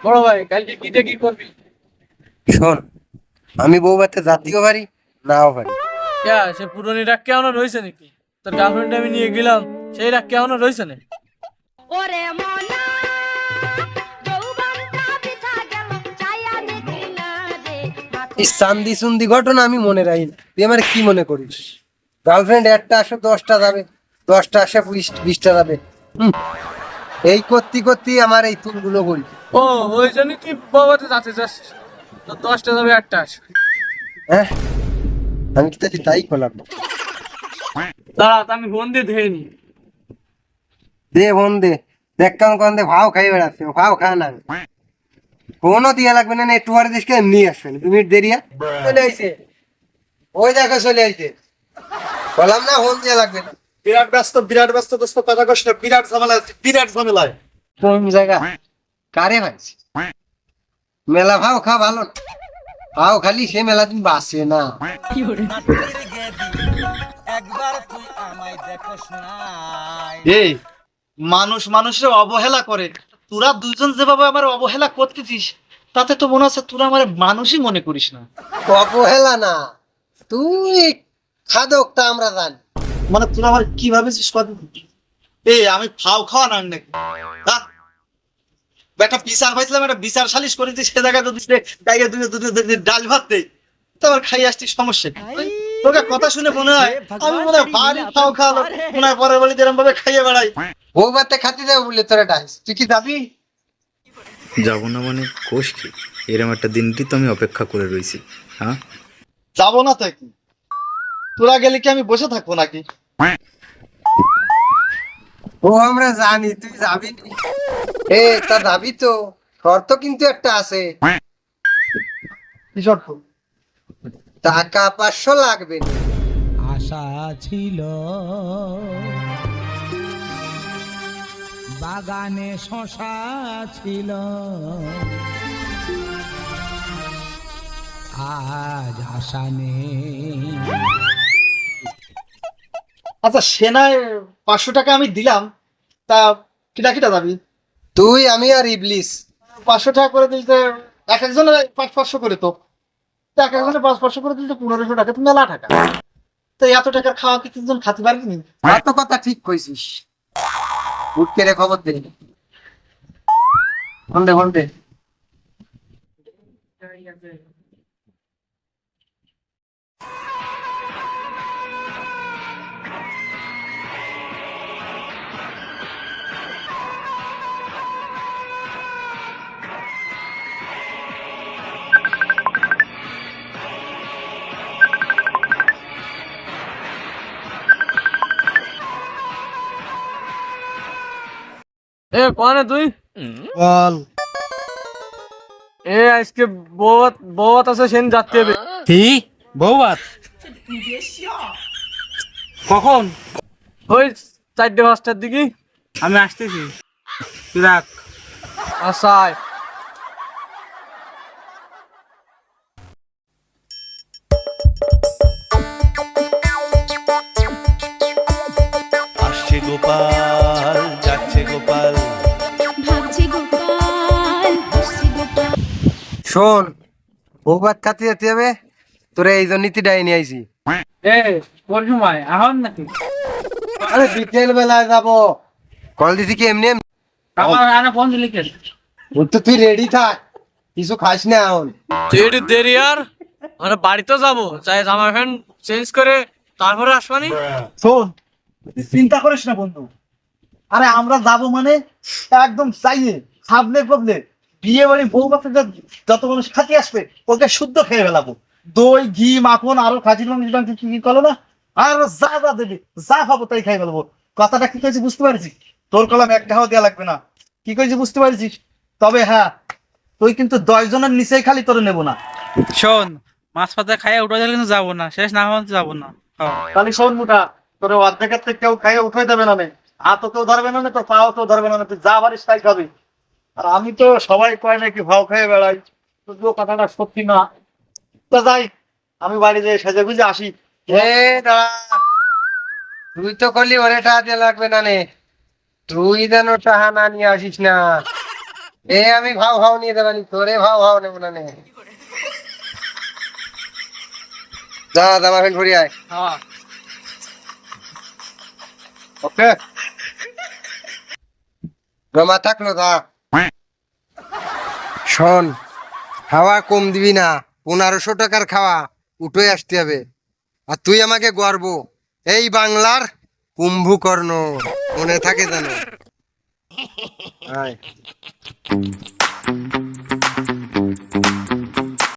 বড় ভাই কালকে কি করবি? শোন, আমি বউ বাড়িতে যাতেও পারি, নাও পারি। কে সে পুরনি রাগ কেমন রয়েছে নাকি? তোর গার্লফ্রেন্ড আমি নিয়ে গেলাম, সেই রাগ কেমন রয়েছে না? ওরে মনা যৌবনটা বৃথা গেল ছায়া দেখি না রে এই চান্দি চুন্দি ঘটনা আমি মনে রাখি না। তুই আমার কি মনে করিস? গার্লফ্রেন্ড একটা আসে 10টা যাবে, 10টা আসে 20টা যাবে। হুম, এই করতে করতে আমার এই তুলগুলো করি। ও, ওই জন্য তুই বাবাতে যাতে যাচ্ছিস? তো 10টা যাবে, একটা আসবে। হ্যাঁ, আমি তো তাই করলাম। দাঁড়া তো আমি ফোন দিয়ে ধুয়ে নি। দে বোন দে, দেখ কেমন কোন দে ভাও খাই বেড়াচ্ছে, ভাও খা না। ফোনও দিয়া লাগবে না, একটু পরে দেশকে এমনি আসবে না, 2 মিনিট দেরিয়া চলে আইছে। ওই দেখো চলে আইছে, বললাম না ফোন দিয়া লাগবে না। বিরাট ব্যস্ত দোস্ত, কথা কষ্ট, বিরাট ঝামেলা আছে, বিরাট ঝামেলায়। কোন জায়গা কারে ভাইছি? মেলা ভাও খা ভালো না। ভাও খালি সে মেলা দিন বাসে না। এই মানুষ মানুষের অবহেলা করে, তোরা দুজন যেভাবে আমার অবহেলা করতেছিস, তাতে তো মনে হচ্ছে তোরা আমার মানুষই মনে করিস না। অবহেলা না, তুই খাদক তা আমরা জানি। মানে তোরা আমার কি ভাবেছিস এই আমি ফাও খাওয়া না নাকি? হ্যাঁ? একটা বিচার পাইছিলাম, একটা বিচার সালিশ করেছি, সে জায়গায় যদি গাইয়ে দুধে ডাল ভাত দেয়, তো আবার খাই আসছি, সমস্যা কি? তোকে কথা শুনে মনে হয় আমি মনে হয় ভারী ফাও খাওয়ালো, মনে হয় পরের বাড়িতে এরকম ভাবে খাইয়ে বেড়াই। বউ বাতে খাতে যাবো বলে তোরা ডাইস, তুই কি যাবি? যাব না মানে কোষ কি? এরম একটা দিনটি তো আমি অপেক্ষা করে রয়েছি। হ্যাঁ, যাবো না তো কি? তোরা গেলে কি আমি বসে থাকবো নাকি? ও আমরা জানি তুই যাবি নি। এ তা যাবি তো, শর্ত কিন্তু একটা আছে। কি শর্ত? টাকা 500 লাগবে না। আশা ছিল বাগানে শশা ছিল, আজ আশা নেই। আচ্ছা, সেনায় 500 টাকা আমি দিলাম, তা কিটা কিটা যাবি? তুই আমি আর ইবলিস। 500 টাকা করে দিলে তো এক একজনের 500 করে, তো তো এক একজনের 500 করে দিলে তো 1500 টাকা, তো মেলা টাকা। তো এত টাকার খাওয়া কি তিনজন খাতে পারবি নি? এত কথা ঠিক কইছিস। উঠকে রে খবর দে। ফোন দে ফোন দে। এ কোনে তুই? বল। এ আজকে বৌত বৌত আছে, সেন যাতে হবে। কি বৌবাত? কখন? ওই 4-5টার দিকে। আমি আসতেছি, তুই রাখ। আচ্ছা আয়। আসছে গোপাল, যাচ্ছে গোপাল। ভাবছি গোপাল হাসছি গোপাল শোন, বউ ভাত খাতে যেতে হবে, তোরা এই জন্যই তো ডাইনি আইছি। এ কোন সময় এখন নাকি? আরে বিকেল বেলায় যাবো। কল দিছি কি এমনি এমনি? আমার আনা ফোন দিলি কে? ও তো তুই রেডি থাক, কিছু খাস না এখন। তুই একটু দেরি আর আমরা বাড়িতে যাবো, চাই জামা প্যান্ট চেঞ্জ করে তারপরে আসবানি। শোন, তুই চিন্তা করিস না বন্ধু। আরে আমরা যাবো মানে একদম চাইয়ে সাবলে কবলে বিয়ে বাড়ি বউ বাচ্চা যত মানুষ খাতি আসবে ওকে শুদ্ধ খেয়ে ফেলাবো। দই ঘি মাখন আরো খাসির মাংস টাংস কি কি করলো না, আর যা যা দেবে যা খাবো তাই খাই ফেলবো। কথাটা কি কইছি বুঝতে পারছিস? তোর কলম একটাও দেওয়া লাগবে না। কি কইছি বুঝতে পারছিস? তবে হ্যাঁ, তুই কিন্তু 10 জনের নিচেই খালি তোরে নেবো না। শোন, মাছ পাতা খাইয়া উঠে গেলে কিন্তু যাবো না, শেষ না হওয়া যাবো না। তাহলে শোন মুটা, তোর অর্ধেকের থেকে কেউ খাইয়ে উঠে দেবে না, হাতও কেউ ধরবে না, তোর পাও কেউ ধরবে না, তুই যা পারিস তাই খাবি। আর আমি তো সবাই কয় নাকি ভাও খেয়ে বেড়াই, যদিও কথাটা সত্যি না। তো যাই, আমি বাড়ি যেয়ে সেজে গুজে আসি। এ দাঁড়া, তুই তো করলি ওরে টাকা দিয়ে লাগবে না নে। তুই যেন টাকা না নিয়ে আসিস না। এ আমি ভাও ভাও নিয়ে দেবানি, তোরে ভাও ভাও নেবো না নে। যা জামা প্যান্ট পরে আয়। হ্যাঁ ওকে জমা থাকলো যা। শোন, খাওয়া কম দিবি না, 1500 টাকার খাওয়া উঠে আসতে হবে। আর তুই আমাকে গর্ব, এই বাংলার কুম্ভকর্ণ, মনে থাকে জানো। আয়